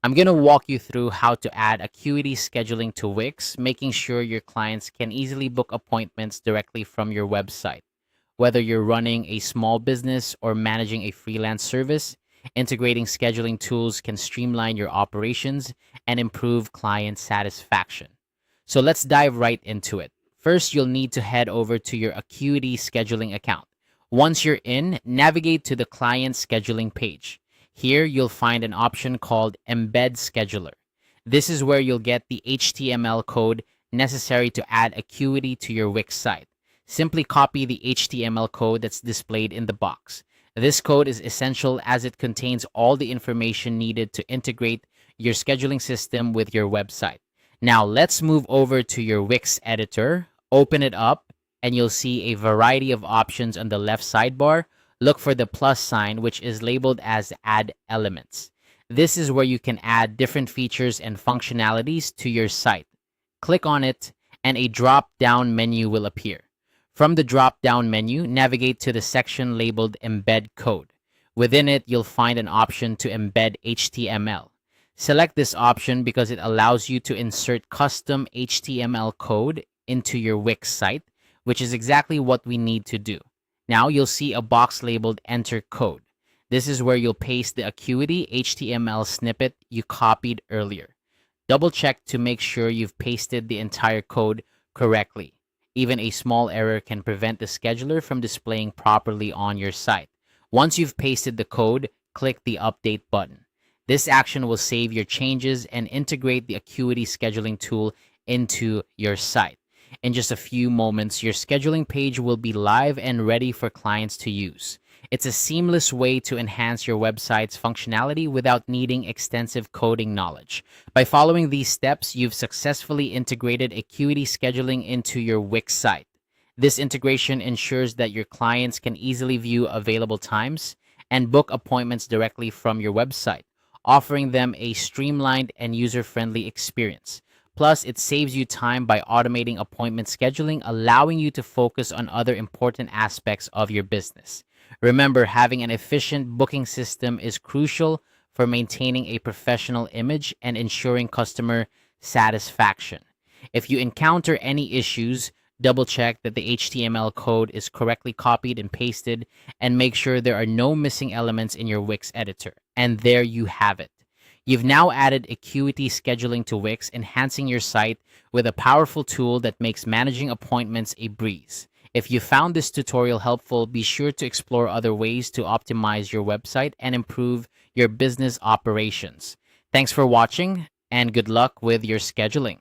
I'm going to walk you through how to add Acuity Scheduling to Wix, making sure your clients can easily book appointments directly from your website. Whether you're running a small business or managing a freelance service, integrating scheduling tools can streamline your operations and improve client satisfaction. So let's dive right into it. First, you'll need to head over to your Acuity Scheduling account. Once you're in, navigate to the client scheduling page. Here, you'll find an option called Embed Scheduler. This is where you'll get the HTML code necessary to add Acuity to your Wix site. Simply copy the HTML code that's displayed in the box. This code is essential as it contains all the information needed to integrate your scheduling system with your website. Now, let's move over to your Wix editor, open it up, and you'll see a variety of options on the left sidebar. Look for the plus sign, which is labeled as Add Elements. This is where you can add different features and functionalities to your site. Click on it, and a drop down menu will appear. From the drop down menu, navigate to the section labeled Embed Code. Within it, you'll find an option to embed HTML. Select this option because it allows you to insert custom HTML code into your Wix site, which is exactly what we need to do. Now you'll see a box labeled Enter Code. This is where you'll paste the Acuity HTML snippet you copied earlier. Double check to make sure you've pasted the entire code correctly. Even a small error can prevent the scheduler from displaying properly on your site. Once you've pasted the code, click the Update button. This action will save your changes and integrate the Acuity scheduling tool into your site. In just a few moments, your scheduling page will be live and ready for clients to use. It's a seamless way to enhance your website's functionality without needing extensive coding knowledge. By following these steps, you've successfully integrated Acuity scheduling into your Wix site. This integration ensures that your clients can easily view available times and book appointments directly from your website, offering them a streamlined and user-friendly experience. Plus, it saves you time by automating appointment scheduling, allowing you to focus on other important aspects of your business. Remember, having an efficient booking system is crucial for maintaining a professional image and ensuring customer satisfaction. If you encounter any issues, double check that the HTML code is correctly copied and pasted, and make sure there are no missing elements in your Wix editor. And there you have it. You've now added Acuity scheduling to Wix, enhancing your site with a powerful tool that makes managing appointments a breeze. If you found this tutorial helpful, be sure to explore other ways to optimize your website and improve your business operations. Thanks for watching, and good luck with your scheduling.